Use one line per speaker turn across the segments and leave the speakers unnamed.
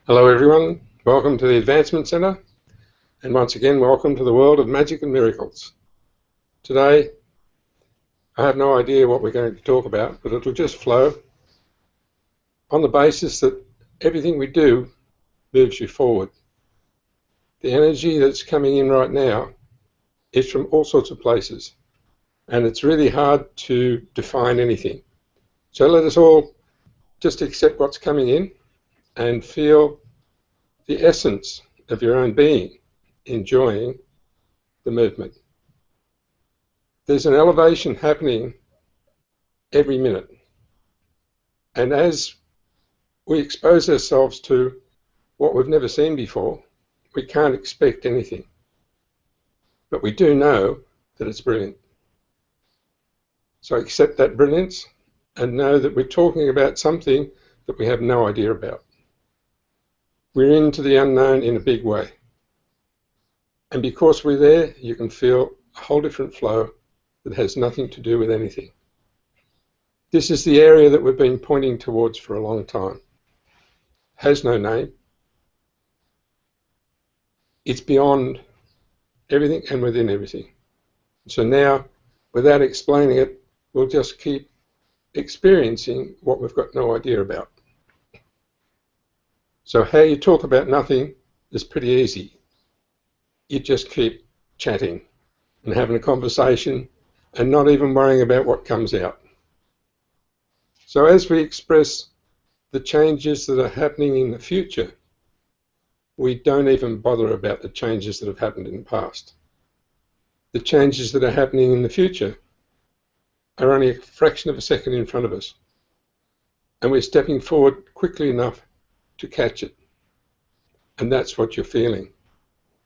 Hello everyone, welcome to the Advancement Centre, and once again welcome to the world of magic and miracles. Today I have no idea what we're going to talk about, but it'll just flow on the basis that everything we do moves you forward. The energy that's coming in right now is from all sorts of places, and it's really hard to define anything. So let us all just accept what's coming in and feel the essence of your own being enjoying the movement. There's an elevation happening every minute, and as we expose ourselves to what we've never seen before, we can't expect anything, but we do know that it's brilliant. So accept that brilliance and know that we're talking about something that we have no idea about. We're into the unknown in a big way, and because we're there, you can feel a whole different flow that has nothing to do with anything. This is the area that we've been pointing towards for a long time. Has no name. It's beyond everything and within everything. So now, without explaining it, we'll just keep experiencing what we've got no idea about. So how you talk about nothing is pretty easy. You just keep chatting and having a conversation and not even worrying about what comes out. So as we express the changes that are happening in the future, we don't even bother about the changes that have happened in the past. The changes that are happening in the future are only a fraction of a second in front of us, and we're stepping forward quickly enough to catch it. And that's what you're feeling.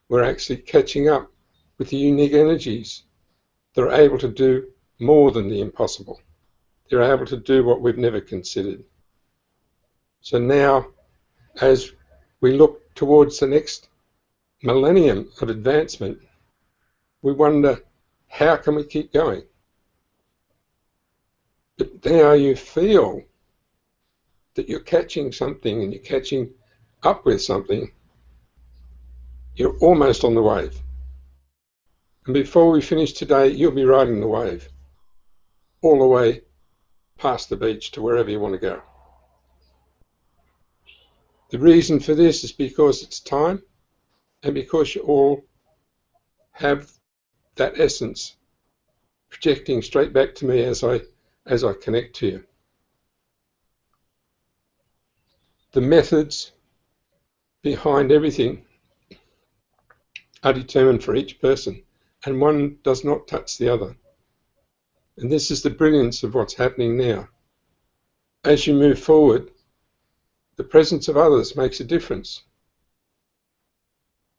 We're actually catching up with the unique energies that are able to do more than the impossible. They're able to do what we've never considered. So now, as we look towards the next millennium of advancement, we wonder, how can we keep going? But now you feel that you're catching something and you're catching up with something. You're almost on the wave. And before we finish today, you'll be riding the wave all the way past the beach to wherever you want to go. The reason for this is because it's time, and because you all have that essence projecting straight back to me as I connect to you. The methods behind everything are determined for each person, and one does not touch the other. And this is the brilliance of what's happening now. As you move forward, the presence of others makes a difference,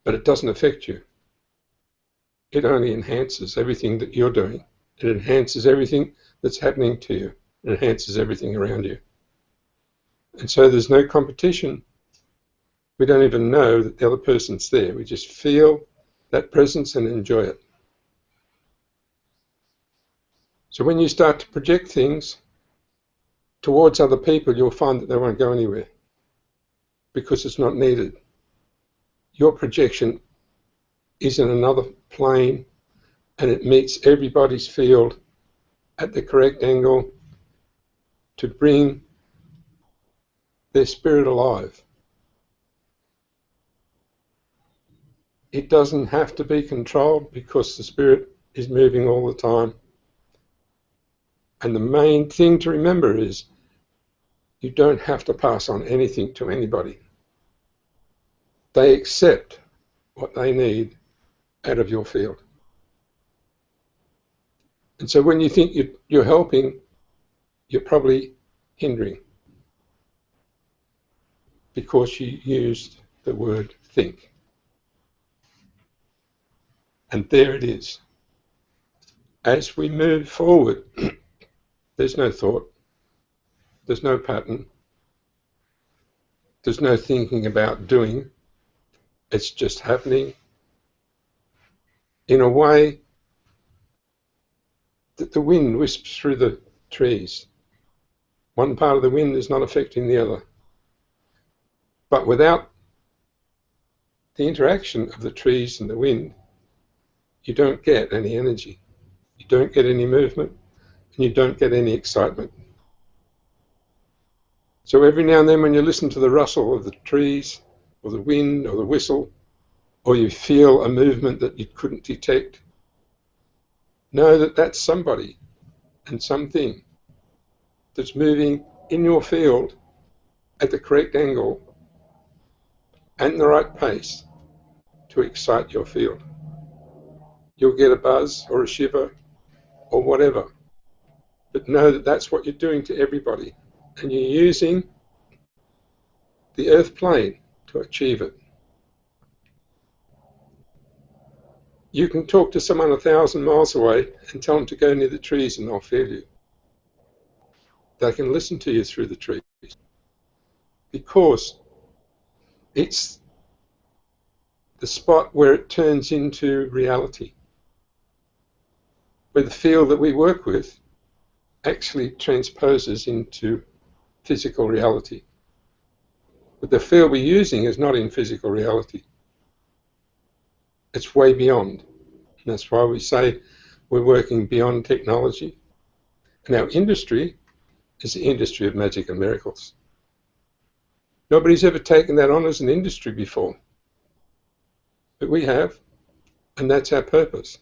but it doesn't affect you. It only enhances everything that you're doing. It enhances everything that's happening to you. It enhances everything around you. And so there's no competition. We don't even know that the other person's there. We just feel that presence and enjoy it. So when you start to project things towards other people, you'll find that they won't go anywhere because it's not needed. Your projection is in another plane, and it meets everybody's field at the correct angle to bring their spirit alive. It doesn't have to be controlled because the spirit is moving all the time. And the main thing to remember is you don't have to pass on anything to anybody. They accept what they need out of your field. And so when you think you're helping, you're probably hindering because you used the word think. And there it is. As we move forward, there's no thought, there's no pattern, there's no thinking about doing. It's just happening in a way that the wind wisps through the trees. One part of the wind is not affecting the other. But without the interaction of the trees and the wind, you don't get any energy, you don't get any movement, and you don't get any excitement. So every now and then when you listen to the rustle of the trees, or the wind, or the whistle, or you feel a movement that you couldn't detect, know that that's somebody and something that's moving in your field at the correct angle and the right pace to excite your field. You'll get a buzz or a shiver or whatever, but know that that's what you're doing to everybody, and you're using the earth plane to achieve it. You can talk to someone 1,000 miles away and tell them to go near the trees and they'll feel you. They can listen to you through the trees because it's the spot where it turns into reality, where the field that we work with actually transposes into physical reality. But the field we're using is not in physical reality. It's way beyond. And that's why we say we're working beyond technology. And our industry is the industry of magic and miracles. Nobody's ever taken that on as an industry before. But we have, and that's our purpose.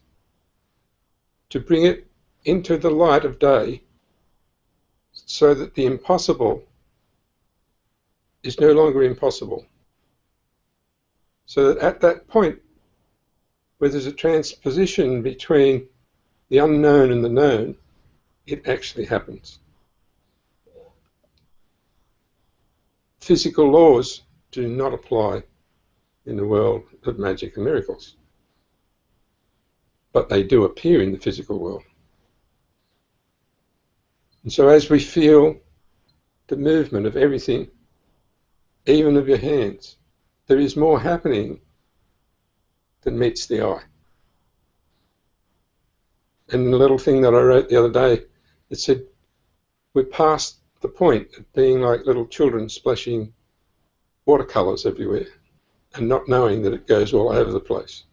To bring it into the light of day so that the impossible is no longer impossible. So that at that point where there's a transposition between the unknown and the known, it actually happens. Physical laws do not apply in the world of magic and miracles, but they do appear in the physical world. And so as we feel the movement of everything, even of your hands, there is more happening than meets the eye. And the little thing that I wrote the other day, it said, we're past the point of being like little children splashing watercolours everywhere and not knowing that it goes all over the place.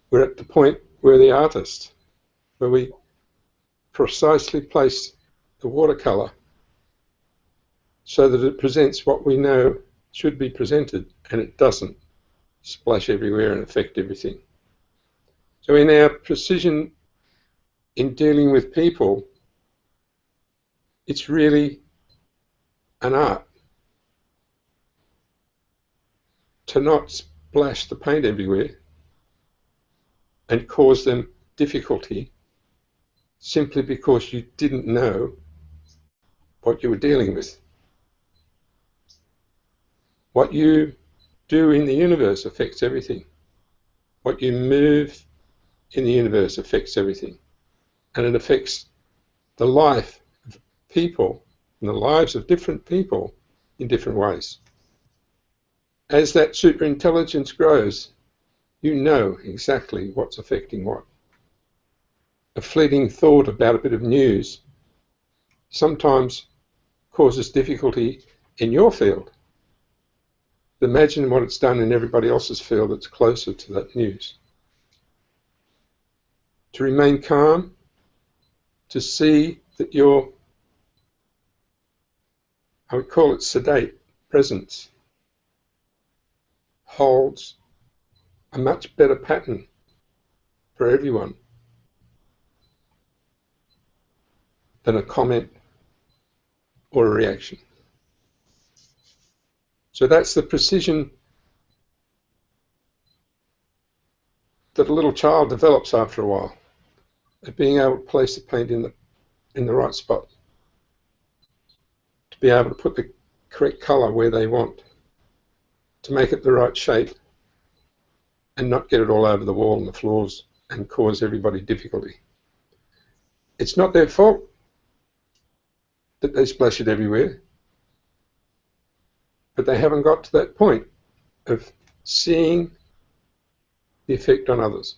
We're at the point where the artist, where we precisely place the watercolour so that it presents what we know should be presented, and it doesn't splash everywhere and affect everything. So in our precision in dealing with people, it's really an art to not splash the paint everywhere and cause them difficulty simply because you didn't know what you were dealing with. What you do in the universe affects everything. What you move in the universe affects everything. And it affects the life of people and the lives of different people in different ways. As that superintelligence grows, you know exactly what's affecting what. A fleeting thought about a bit of news sometimes causes difficulty in your field. Imagine what it's done in everybody else's field that's closer to that news. To remain calm, to see that your, I would call it sedate, presence holds a much better pattern for everyone than a comment or a reaction. So that's the precision that a little child develops after a while, of being able to place the paint in the right spot, to be able to put the correct colour where they want, to make it the right shape and not get it all over the wall and the floors and cause everybody difficulty. It's not their fault that they splash it everywhere, but they haven't got to that point of seeing the effect on others.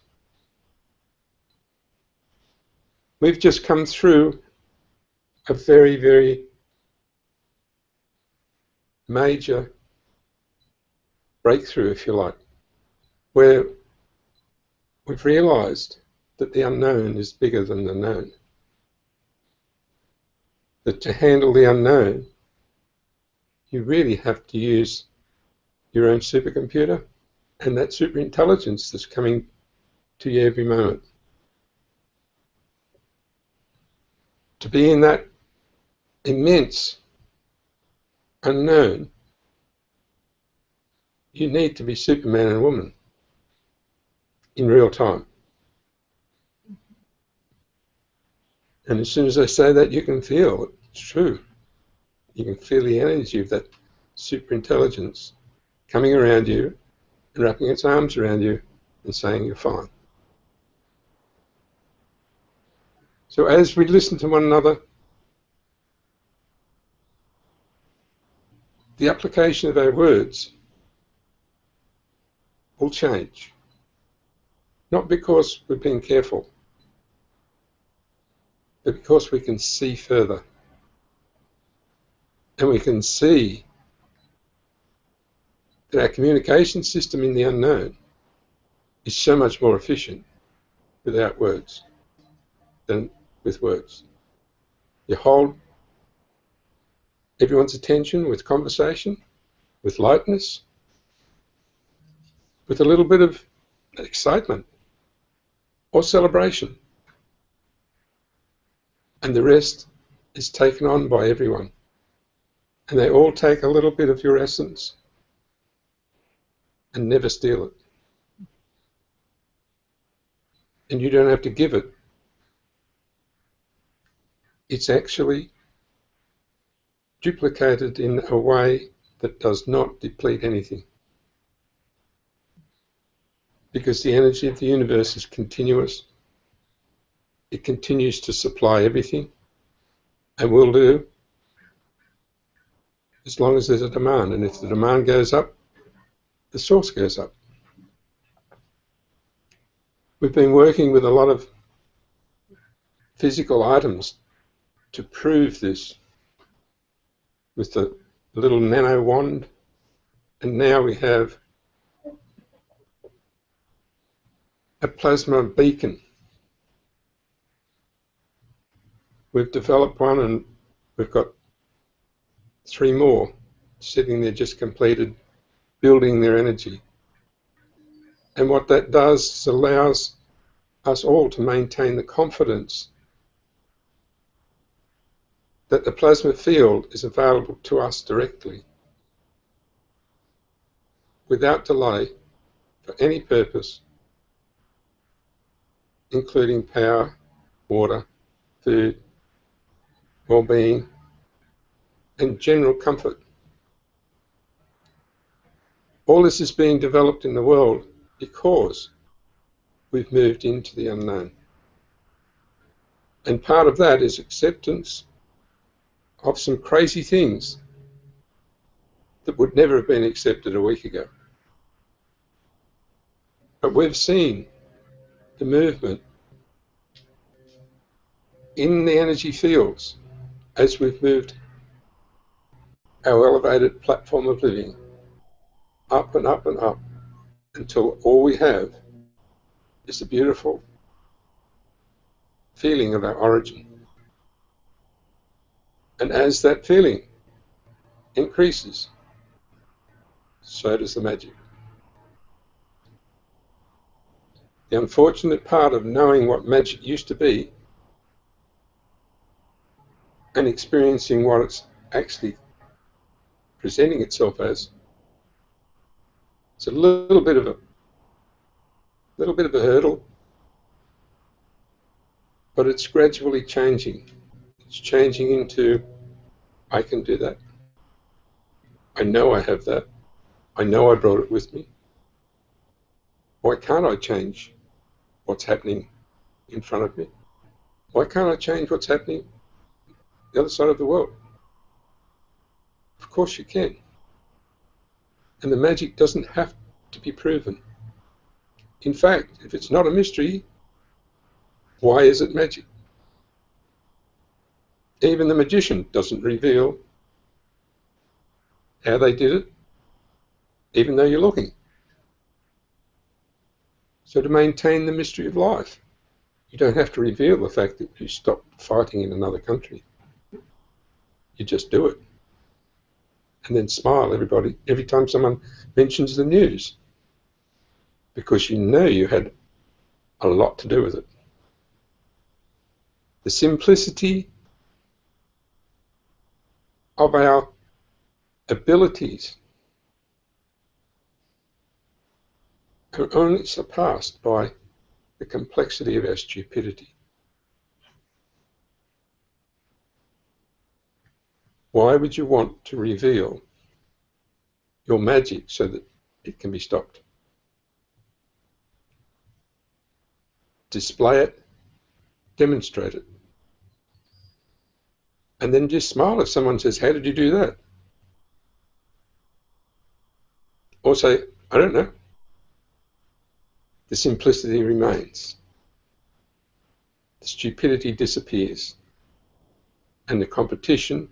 We've just come through a very, very major breakthrough, if you like, where we've realized that the unknown is bigger than the known. That to handle the unknown, you really have to use your own supercomputer and that superintelligence that's coming to you every moment. To be in that immense unknown, you need to be Superman and woman in real time. And as soon as I say that, you can feel it's true. You can feel the energy of that superintelligence coming around you and wrapping its arms around you and saying you're fine. So as we listen to one another, the application of our words will change. Not because we're being careful, but because we can see further. And we can see that our communication system in the unknown is so much more efficient without words than with words. You hold everyone's attention with conversation, with lightness, with a little bit of excitement or celebration. And the rest is taken on by everyone. And they all take a little bit of your essence and never steal it. And you don't have to give it. It's actually duplicated in a way that does not deplete anything. Because the energy of the universe is continuous. It continues to supply everything, and will do as long as there's a demand. And if the demand goes up, the source goes up. We've been working with a lot of physical items to prove this with the little nano wand, and now we have a plasma beacon. We've developed one and we've got 3 more sitting there just completed, building their energy. And what that does is allows us all to maintain the confidence that the plasma field is available to us directly, without delay, for any purpose, including power, water, food, well-being, and general comfort. All this is being developed in the world because we've moved into the unknown. And part of that is acceptance of some crazy things that would never have been accepted a week ago. But we've seen the movement in the energy fields as we've moved our elevated platform of living up and up and up until all we have is the beautiful feeling of our origin. And as that feeling increases, so does the magic. The unfortunate part of knowing what magic used to be and experiencing what it's actually presenting itself as, it's a little bit of a hurdle, but it's gradually changing. It's changing into, I can do that. I know I have that. I know I brought it with me. Why can't I change what's happening in front of me? Why can't I change what's happening the other side of the world? Of course you can. And the magic doesn't have to be proven. In fact, if it's not a mystery, why is it magic? Even the magician doesn't reveal how they did it, even though you're looking. So to maintain the mystery of life, you don't have to reveal the fact that you stopped fighting in another country. You just do it. And then smile every time someone mentions the news, because you know you had a lot to do with it. The simplicity of our abilities are only surpassed by the complexity of our stupidity. Why would you want to reveal your magic so that it can be stopped? Display it, demonstrate it, and then just smile if someone says, "How did you do that?" Or say, "I don't know." The simplicity remains. The stupidity disappears. And the competition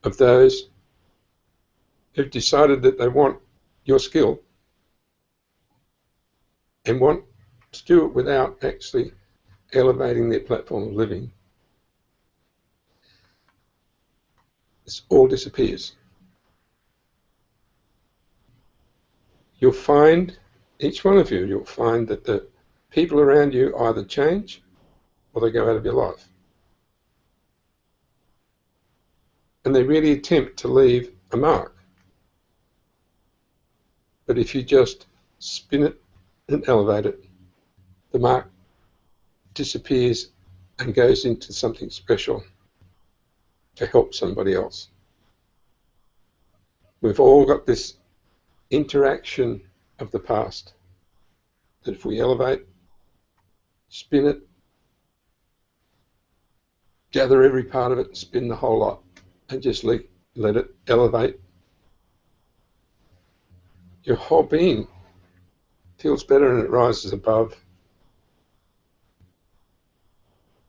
of those who've decided that they want your skill and want to do it without actually elevating their platform of living, this all disappears. You'll find, each one of you, you'll find that the people around you either change or they go out of your life. And they really attempt to leave a mark. But if you just spin it and elevate it, the mark disappears and goes into something special to help somebody else. We've all got this interaction of the past that if we elevate, spin it, gather every part of it, spin the whole lot, and just let it elevate, your whole being feels better and it rises above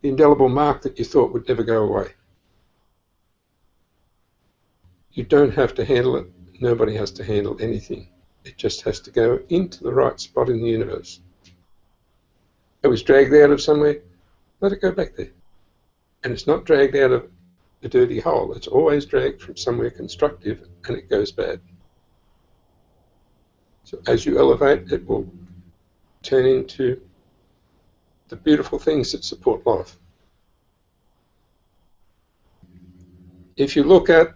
the indelible mark that you thought would never go away. You don't have to handle it. Nobody has to handle anything. It just has to go into the right spot in the universe. It was dragged out of somewhere, let it go back there. And it's not dragged out of a dirty hole. It's always dragged from somewhere constructive and it goes bad. So as you elevate, it will turn into the beautiful things that support life. If you look at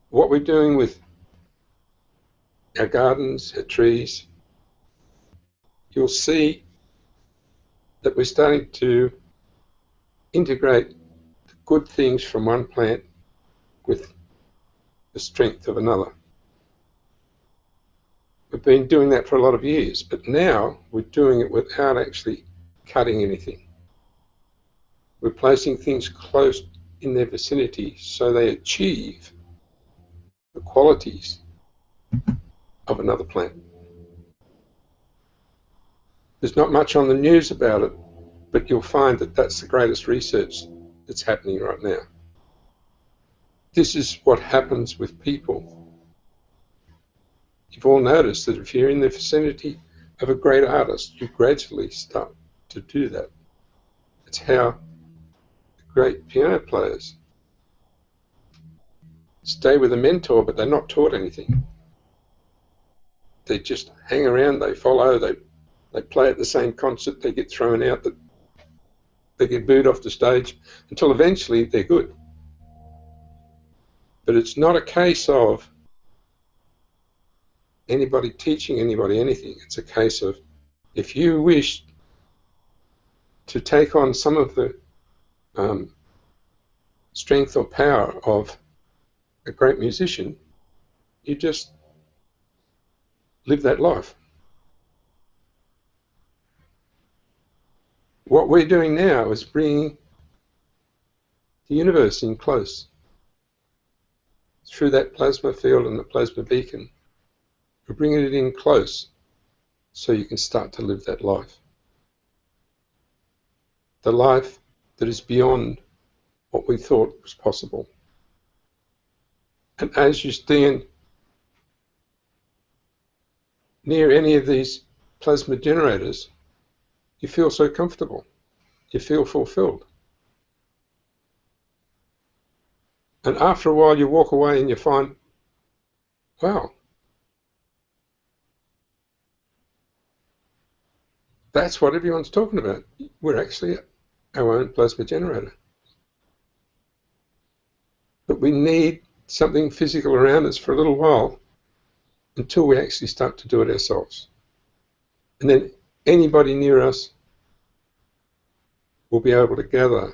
what we're doing with our gardens, our trees, you'll see that we're starting to integrate the good things from one plant with the strength of another. We've been doing that for a lot of years, but now we're doing it without actually cutting anything. We're placing things close in their vicinity so they achieve the qualities of another plant. There's not much on the news about it, but you'll find that that's the greatest research that's happening right now. This is what happens with people. You've all noticed that if you're in the vicinity of a great artist, you gradually start to do that. It's how great piano players stay with a mentor, but they're not taught anything. They just hang around, they follow, they play at the same concert, they get thrown out, they get booed off the stage, until eventually they're good. But it's not a case of anybody teaching anybody anything. It's a case of, if you wish to take on some of the strength or power of a great musician, you just live that life. What we're doing now is bringing the universe in close through that plasma field and the plasma beacon. We're bringing it in close so you can start to live that life. The life that is beyond what we thought was possible. And as you stand near any of these plasma generators, you feel so comfortable. You feel fulfilled. And after a while, you walk away and you find, wow, that's what everyone's talking about. We're actually our own plasma generator. But we need something physical around us for a little while until we actually start to do it ourselves. And then anybody near us will be able to gather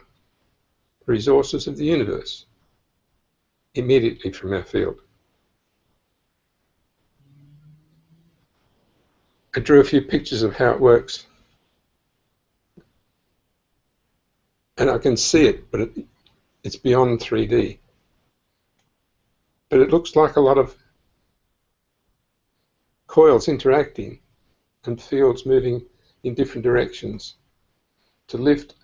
the resources of the universe immediately from our field. I drew a few pictures of how it works. And I can see it, but it's beyond 3D. But it looks like a lot of coils interacting and fields moving in different directions to lift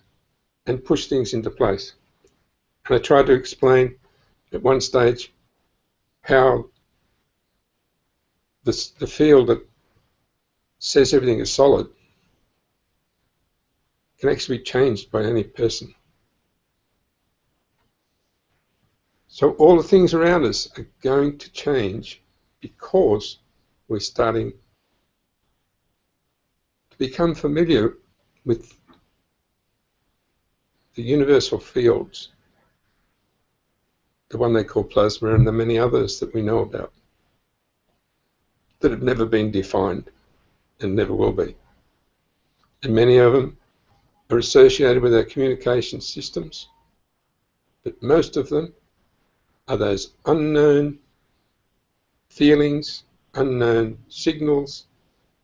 and push things into place. And I tried to explain at one stage how the field that says everything is solid can actually be changed by any person. So all the things around us are going to change because we're starting to become familiar with the universal fields, the one they call plasma and the many others that we know about that have never been defined and never will be. And many of them are associated with our communication systems, but most of them are those unknown feelings, unknown signals,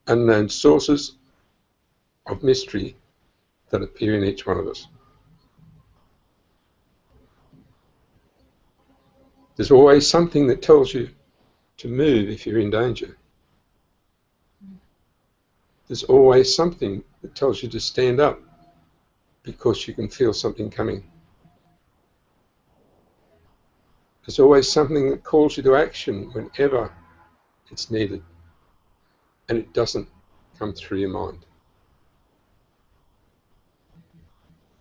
unknown sources of mystery that appear in each one of us. There's always something that tells you to move if you're in danger. There's always something that tells you to stand up because you can feel something coming. There's always something that calls you to action whenever it's needed, and it doesn't come through your mind.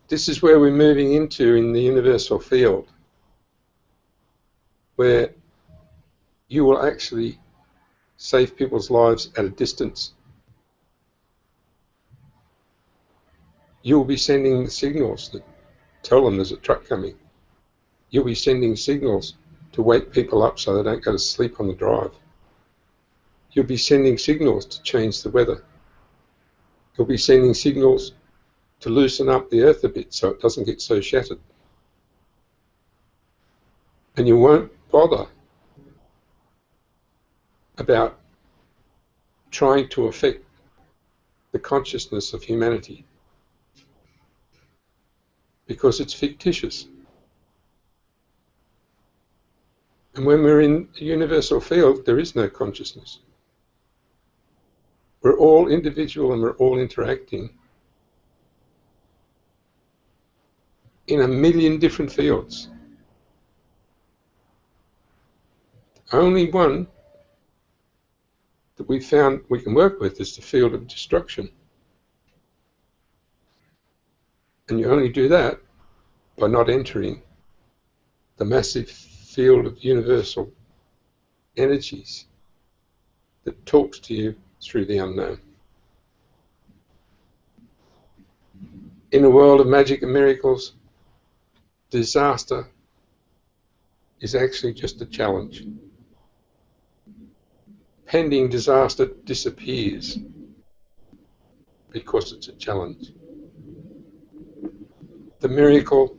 This is where we're moving into in the universal field, where you will actually save people's lives at a distance. You'll be sending signals that tell them there's a truck coming. You'll be sending signals to wake people up so they don't go to sleep on the drive. You'll be sending signals to change the weather. You'll be sending signals to loosen up the earth a bit so it doesn't get so shattered. And you won't bother about trying to affect the consciousness of humanity because it's fictitious. And when we're in a universal field, there is no consciousness. We're all individual and we're all interacting in a million different fields. Only one that we found we can work with is the field of destruction. And you only do that by not entering the massive field of universal energies that talks to you through the unknown. In a world of magic and miracles, disaster is actually just a challenge. Pending disaster disappears because it's a challenge. The miracle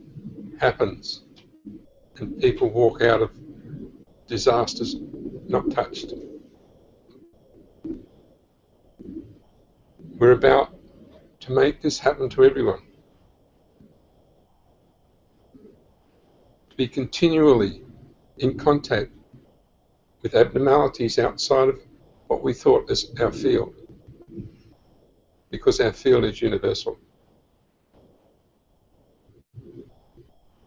happens and people walk out of disasters not touched. We're about to make this happen to everyone. To be continually in contact with abnormalities outside of what we thought is our field, because our field is universal.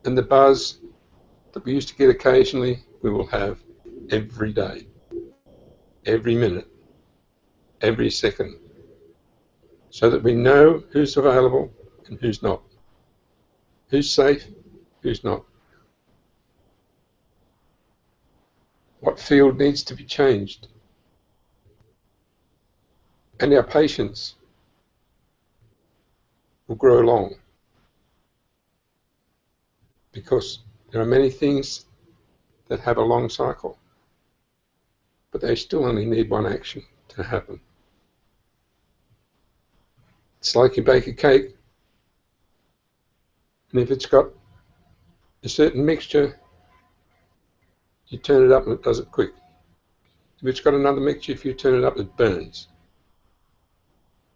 And the buzz that we used to get occasionally, we will have every day, every minute, every second, so that we know who's available and who's not, who's safe, who's not, what field needs to be changed, and our patience will grow long, because there are many things that have a long cycle, but they still only need one action to happen. It's like you bake a cake, and if it's got a certain mixture, you turn it up and it does it quick. If it's got another mixture, if you turn it up, it burns.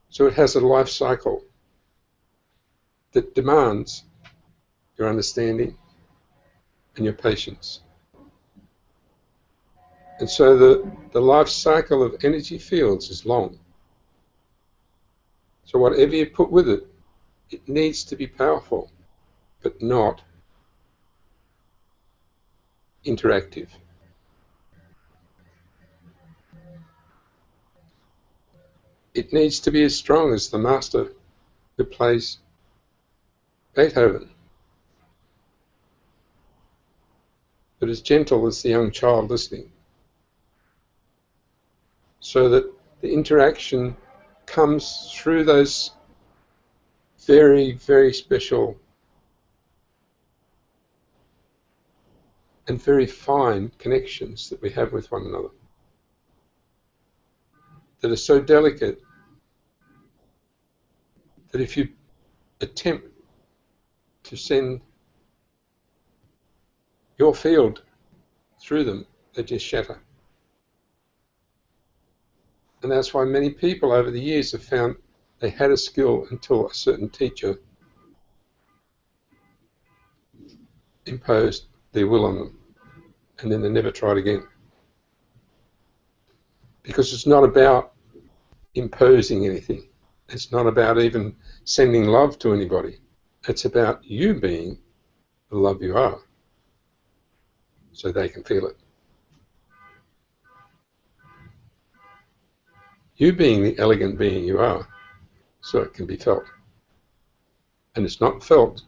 So it has a life cycle that demands your understanding and your patience. And so the life cycle of energy fields is long. So whatever you put with it, it needs to be powerful, but not interactive. It needs to be as strong as the master who plays Beethoven, but as gentle as the young child listening, so that the interaction comes through those very, very special and very fine connections that we have with one another, that are so delicate that if you attempt to send your field through them, they just shatter. And that's why many people over the years have found they had a skill until a certain teacher imposed their will on them, and then they never tried again. Because it's not about imposing anything. It's not about even sending love to anybody. It's about you being the love you are, so they can feel it. You being the elegant being you are, so it can be felt. And it's not felt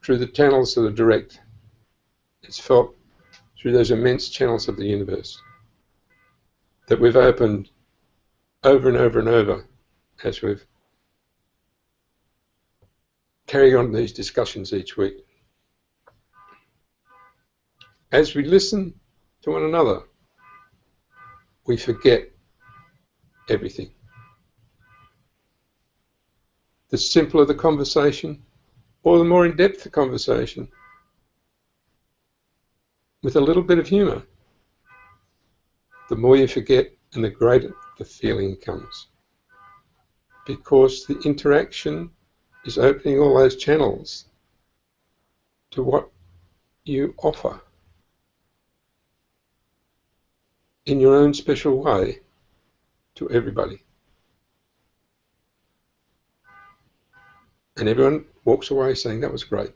through the channels that are direct. It's felt through those immense channels of the universe that we've opened over and over and over as we've carried on these discussions each week. As we listen to one another, we forget everything. The simpler the conversation, or the more in-depth the conversation, with a little bit of humour, the more you forget and the greater the feeling comes. Because the interaction is opening all those channels to what you offer in your own special way to everybody. And everyone walks away saying that was great.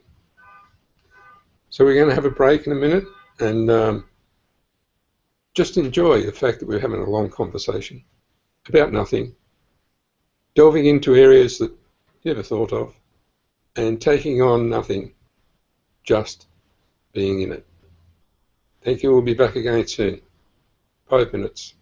So we're going to have a break in a minute and just enjoy the fact that we're having a long conversation about nothing, delving into areas that you never thought of, and taking on nothing, just being in it. Thank you. We'll be back again soon. 5 minutes.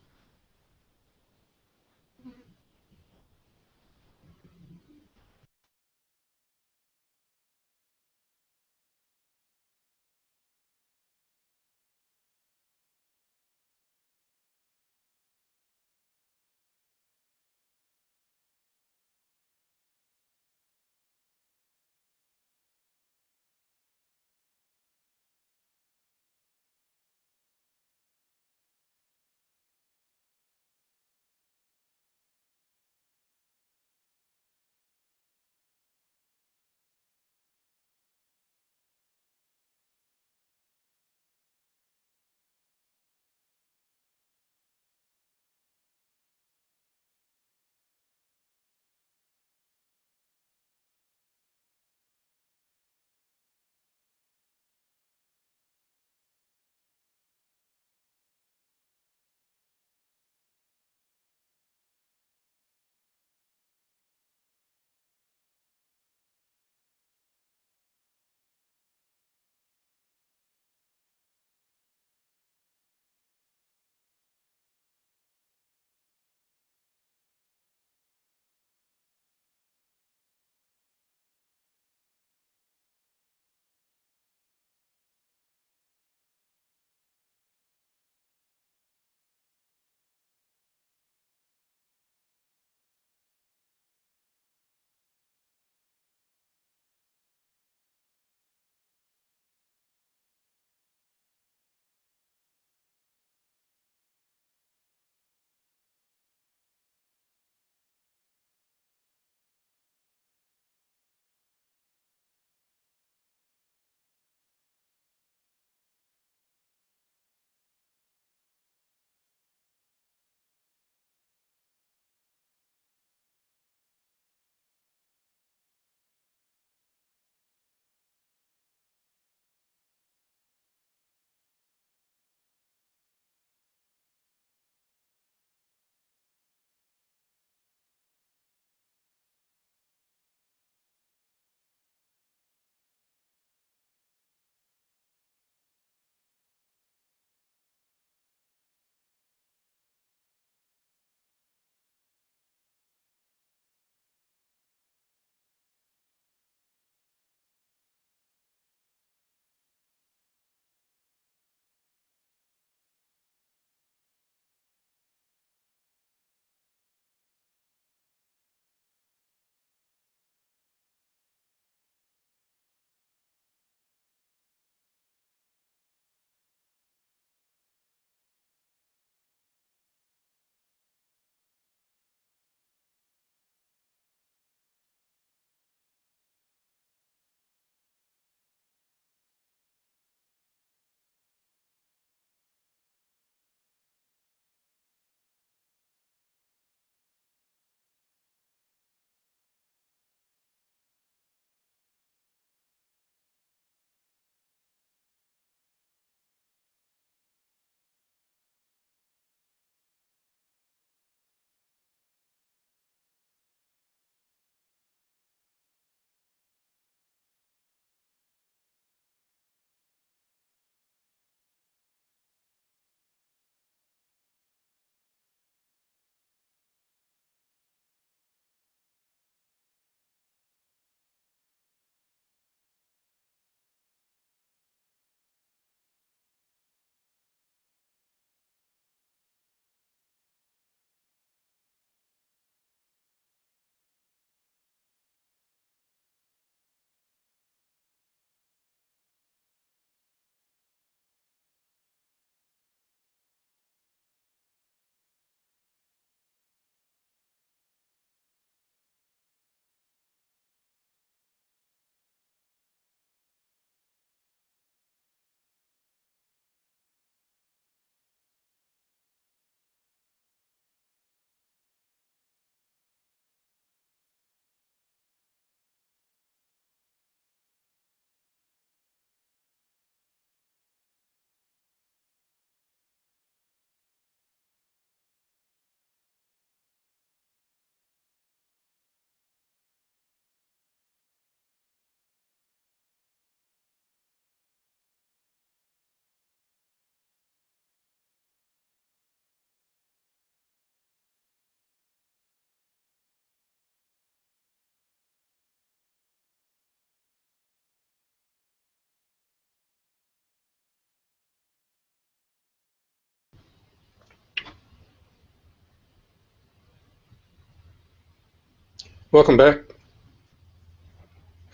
Welcome back.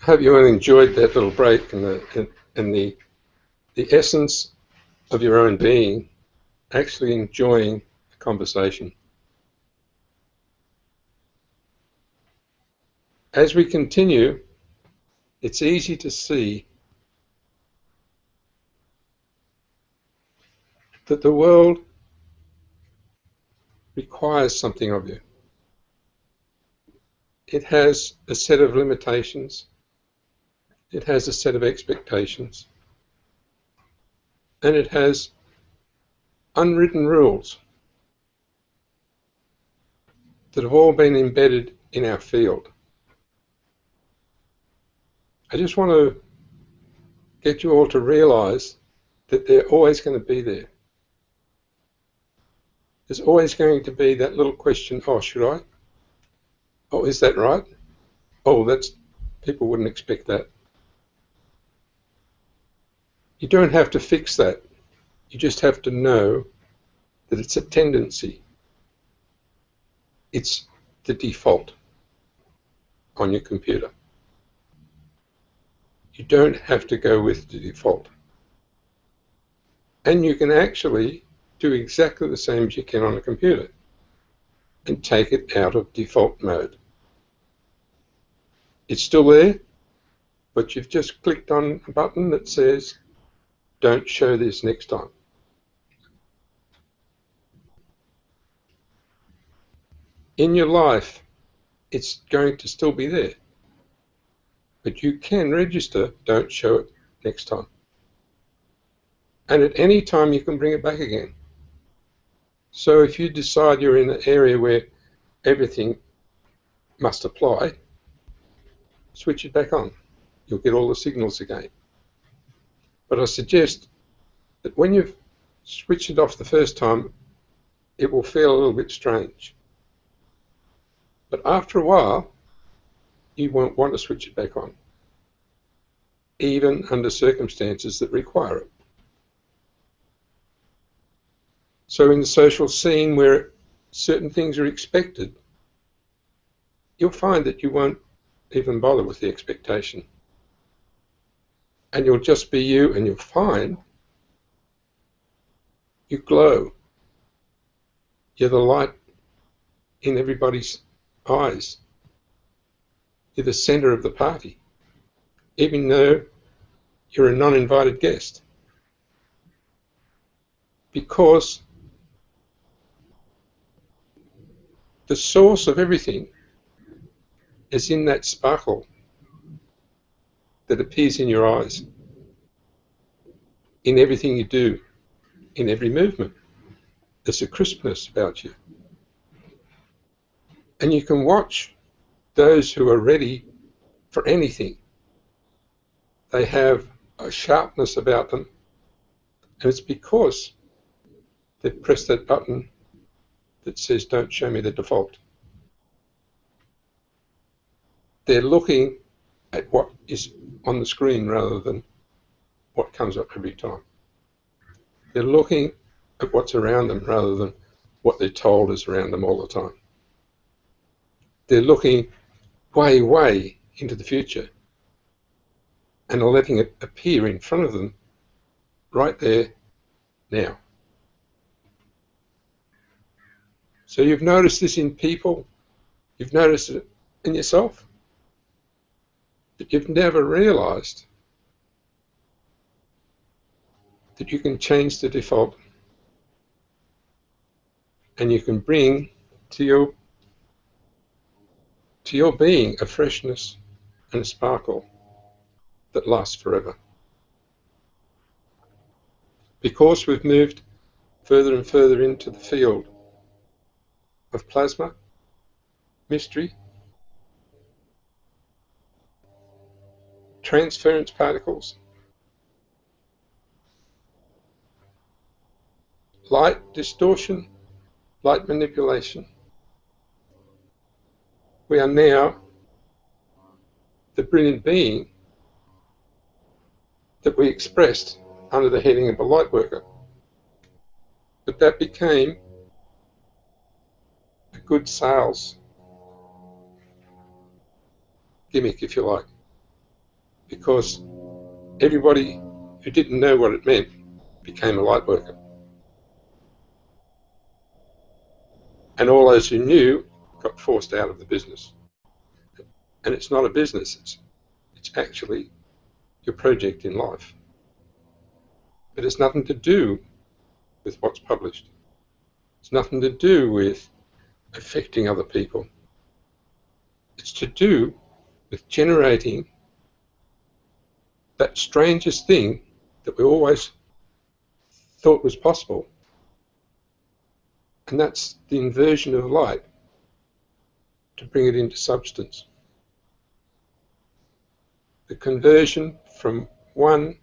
I hope you all enjoyed that little break and the essence of your own being, actually enjoying the conversation. As we continue, it's easy to see that the world requires something of you. It has a set of limitations. It has a set of expectations. And it has unwritten rules that have all been embedded in our field. I just want to get you all to realize that they're always going to be there. There's always going to be that little question, oh, should I? Oh, is that right? Oh, people wouldn't expect that. You don't have to fix that. You just have to know that it's a tendency. It's the default on your computer. You don't have to go with the default. And you can actually do exactly the same as you can on a computer and take it out of default mode. It's still there, but you've just clicked on a button that says, don't show this next time. In your life, it's going to still be there, but you can register, don't show it next time. And at any time you can bring it back again. So if you decide you're in an area where everything must apply, switch it back on. You'll get all the signals again. But I suggest that when you've switched it off the first time, it will feel a little bit strange. But after a while, you won't want to switch it back on, even under circumstances that require it. So in the social scene where certain things are expected, you'll find that you won't even bother with the expectation. And you'll just be you, and you'll find you glow. You're the light in everybody's eyes. You're the center of the party, even though you're a non-invited guest. Because the source of everything is in that sparkle that appears in your eyes, in everything you do, in every movement. There's a crispness about you. And you can watch those who are ready for anything. They have a sharpness about them, and it's because they've pressed that button that says, don't show me the default. They're looking at what is on the screen rather than what comes up every time. They're looking at what's around them rather than what they're told is around them all the time. They're looking way, way into the future and are letting it appear in front of them right there now. So you've noticed this in people, you've noticed it in yourself, but you've never realized that you can change the default and you can bring to your being a freshness and a sparkle that lasts forever. Because we've moved further and further into the field of plasma, mystery, transference particles, light distortion, light manipulation. We are now the brilliant being that we expressed under the heading of a light worker. But that became a good sales gimmick, if you like, because everybody who didn't know what it meant became a light worker. And all those who knew got forced out of the business. And it's not a business, it's actually your project in life. But it's nothing to do with what's published. It's nothing to do with affecting other people. It's to do with generating that strangest thing that we always thought was possible. And that's the inversion of light to bring it into substance. The conversion from one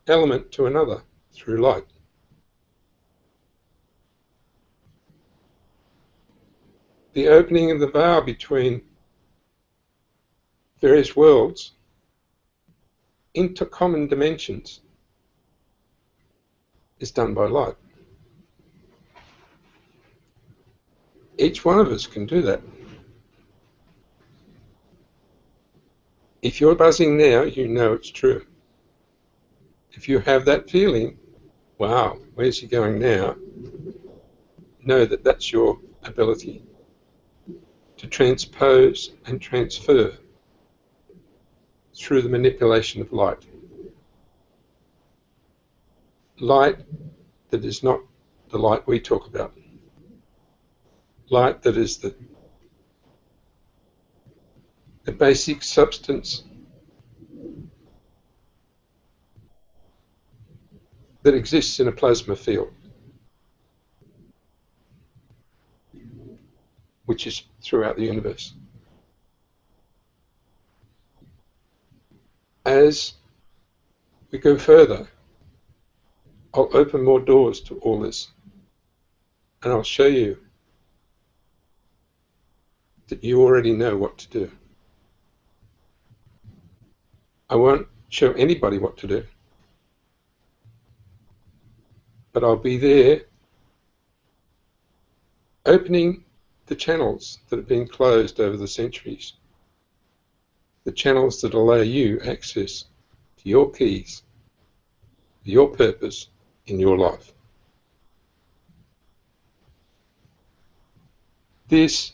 element to another through light. The opening of the veil between various worlds into common dimensions is done by light. Each one of us can do that. If you're buzzing now, you know it's true. If you have that feeling, wow, where's he going now? Know that that's your ability to transpose and transfer through the manipulation of light. Light that is not the light we talk about. Light that is the basic substance that exists in a plasma field, which is throughout the universe. As we go further, I'll open more doors to all this, and I'll show you that you already know what to do. I won't show anybody what to do, but I'll be there opening the channels that have been closed over the centuries, the channels that allow you access to your keys, your purpose in your life. This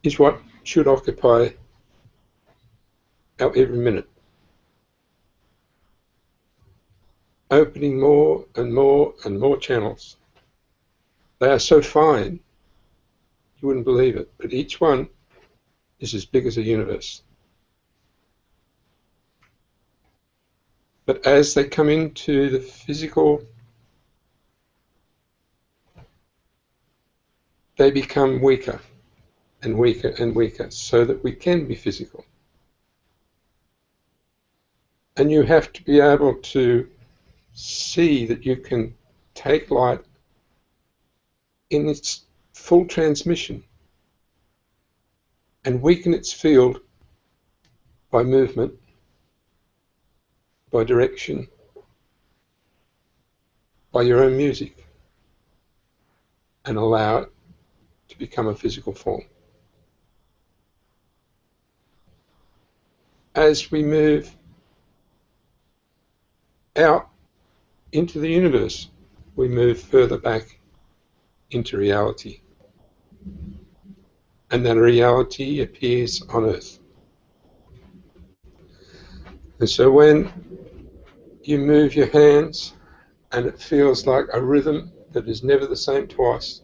is what should occupy our every minute. Opening more and more and more channels. They are so fine, you wouldn't believe it, but each one is as big as a universe. But as they come into the physical, they become weaker and weaker and weaker so that we can be physical. And you have to be able to see that you can take light in its full transmission and weaken its field by movement, by direction, by your own music, and allow it to become a physical form. As we move out into the universe, we move further back into reality. And that reality appears on Earth. And so when you move your hands and it feels like a rhythm that is never the same twice,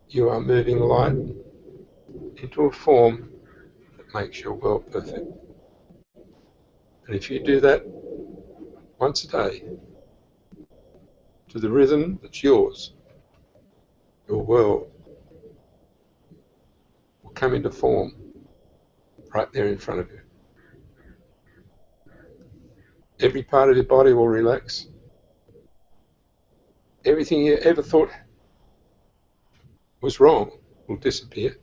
you are moving light into a form that makes your world perfect. And if you do that once a day, to the rhythm that's yours, your world will come into form right there in front of you. Every part of your body will relax. Everything you ever thought was wrong will disappear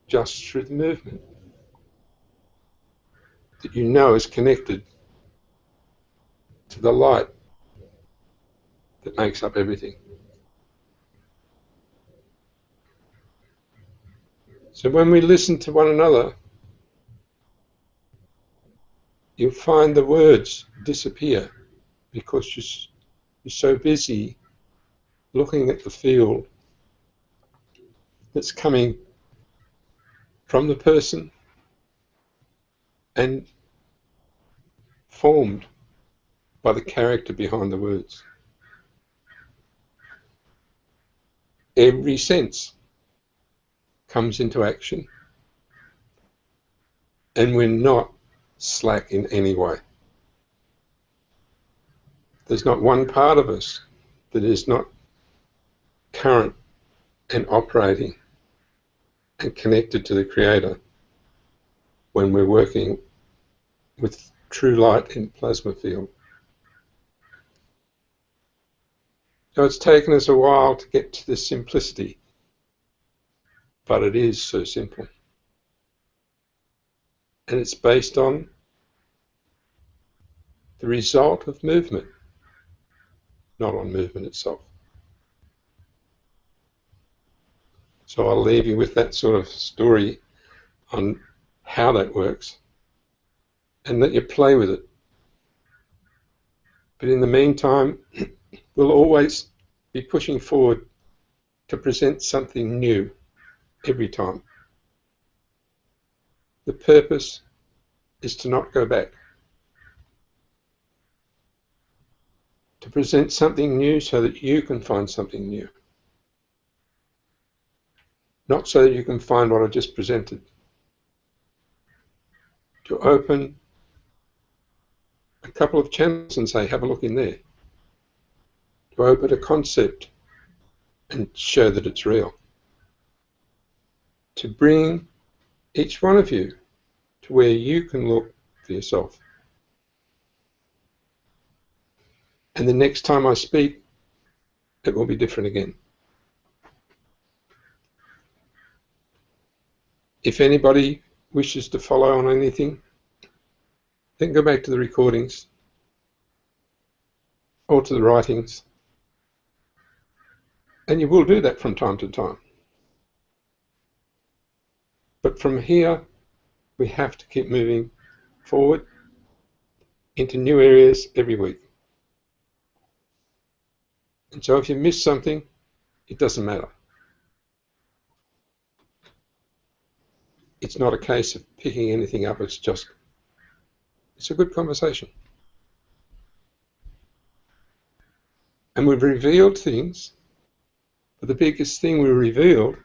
just through the movement that you know is connected to the light that makes up everything. So when we listen to one another, you'll find the words disappear because you're so busy looking at the field that's coming from the person and formed by the character behind the words. Every sense comes into action, and we're not slack in any way. There's not one part of us that is not current and operating and connected to the Creator when we're working with true light in plasma field. So it's taken us a while to get to this simplicity, but it is so simple. And it's based on the result of movement, not on movement itself. So I'll leave you with that sort of story on how that works and let you play with it. But in the meantime, we'll always be pushing forward to present something new every time. The purpose is to not go back. To present something new so that you can find something new. Not so that you can find what I just presented. To open a couple of channels and say, have a look in there. To open a concept and show that it's real. To bring each one of you to where you can look for yourself. And the next time I speak, it will be different again. If anybody wishes to follow on anything, then go back to the recordings or to the writings. And you will do that from time to time. But from here, we have to keep moving forward into new areas every week. And so if you miss something, it doesn't matter. It's not a case of picking anything up, it's a good conversation. And we've revealed things, but the biggest thing we revealed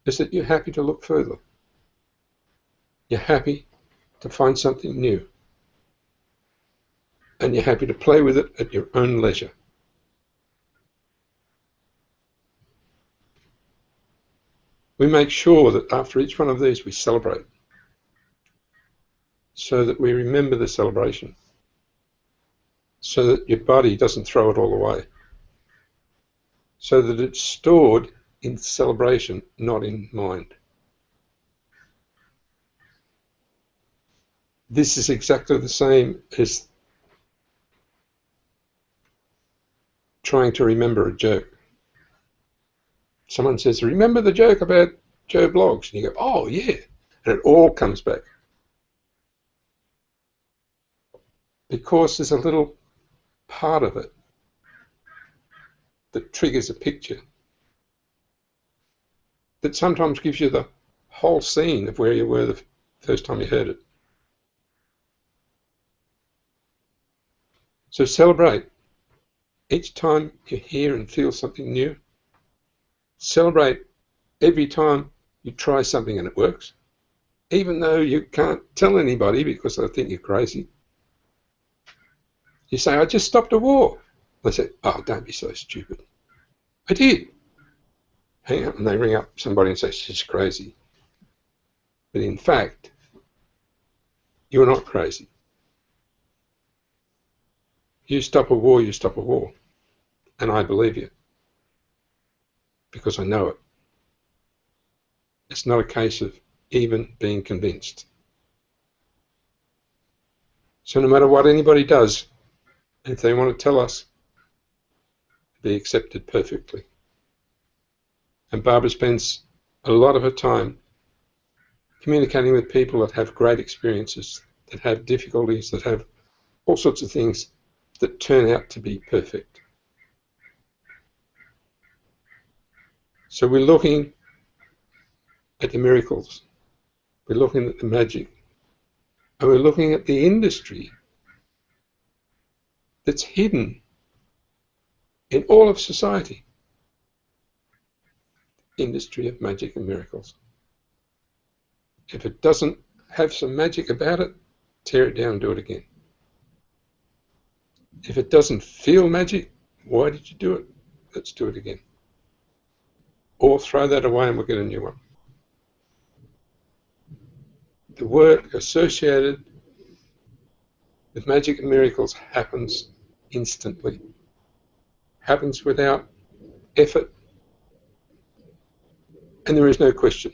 is that you're happy to look further. You're happy to find something new. And you're happy to play with it at your own leisure. We make sure that after each one of these we celebrate, so that we remember the celebration, so that your body doesn't throw it all away, so that it's stored in celebration, not in mind. This is exactly the same as trying to remember a joke. Someone says, remember the joke about Joe Bloggs? And you go, oh yeah, and it all comes back. Because there's a little part of it that triggers a picture that sometimes gives you the whole scene of where you were the first time you heard it. So celebrate. Each time you hear and feel something new, celebrate every time you try something and it works, even though you can't tell anybody because they think you're crazy. You say, I just stopped a war. They say, oh, don't be so stupid. I did. Hang up, and they ring up somebody and say, she's crazy. But in fact, you're not crazy. You stop a war, you stop a war. And I believe you. Because I know it. It's not a case of even being convinced. So no matter what anybody does, if they want to tell us, be accepted perfectly. And Barbara spends a lot of her time communicating with people that have great experiences, that have difficulties, that have all sorts of things that turn out to be perfect. So we're looking at the miracles, we're looking at the magic, and we're looking at the industry that's hidden in all of society. Industry of magic and miracles. If it doesn't have some magic about it, tear it down and do it again. If it doesn't feel magic, why did you do it? Let's do it again. Or throw that away and we'll get a new one. The work associated with magic and miracles happens instantly. Happens without effort, and there is no question.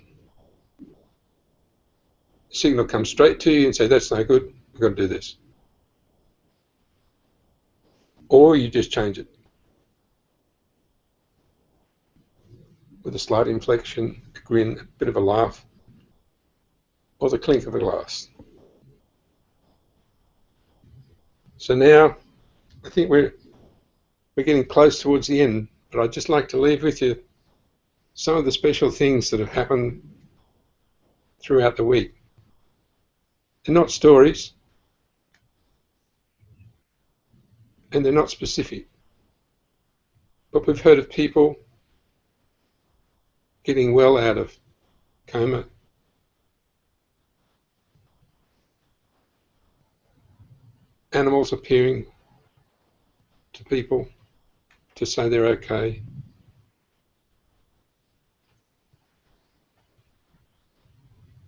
The signal comes straight to you and say, that's no good, we've got to do this. Or you just change it. With a slight inflection, a grin, a bit of a laugh, or the clink of a glass. So now, I think we're getting close towards the end, but I'd just like to leave with you some of the special things that have happened throughout the week. They're not stories, and they're not specific, but we've heard of people getting well out of coma, animals appearing to people to say they're okay,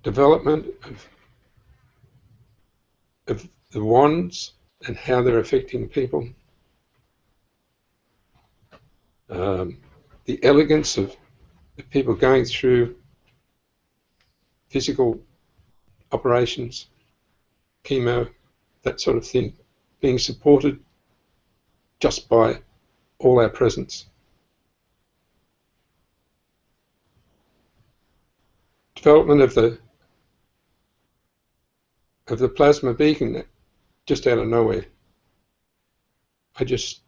development of the wands and how they're affecting people, the elegance of people going through physical operations, chemo, that sort of thing, being supported just by all our presence. Development of the plasma beacon just out of nowhere. I just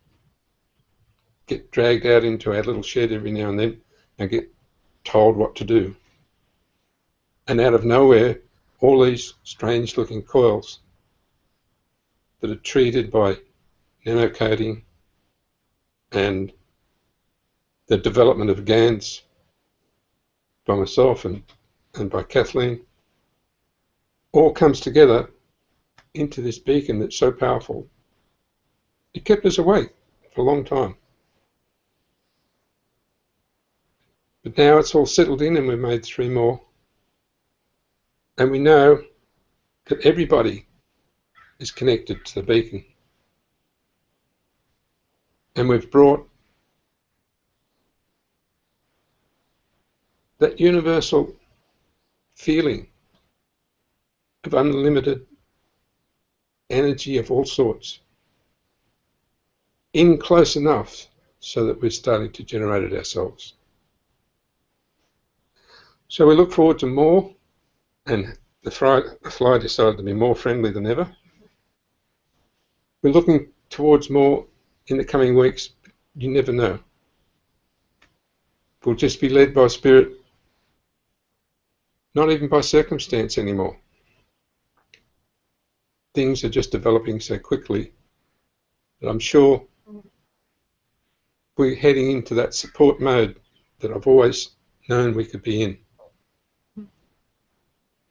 get dragged out into our little shed every now and then and get told what to do. And out of nowhere, all these strange looking coils that are treated by nanocoating and the development of GANs by myself and by Kathleen, all comes together into this beacon that's so powerful. It kept us awake for a long time. But now it's all settled in and we've made 3 more. And we know that everybody is connected to the beacon. And we've brought that universal feeling of unlimited energy of all sorts in close enough so that we're starting to generate it ourselves. So we look forward to more, and the fly decided to be more friendly than ever. We're looking towards more in the coming weeks. You never know. We'll just be led by spirit, not even by circumstance anymore. Things are just developing so quickly that I'm sure we're heading into that support mode that I've always known we could be in.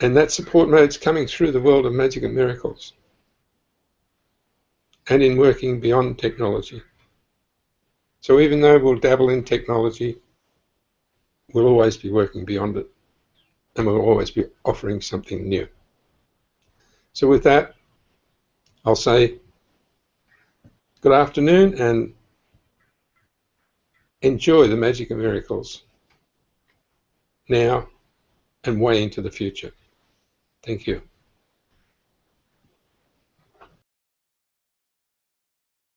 And that support mode's coming through the world of magic and miracles and in working beyond technology. So even though we'll dabble in technology, we'll always be working beyond it, and we'll always be offering something new. So with that, I'll say good afternoon and enjoy the magic and miracles now and way into the future. Thank you.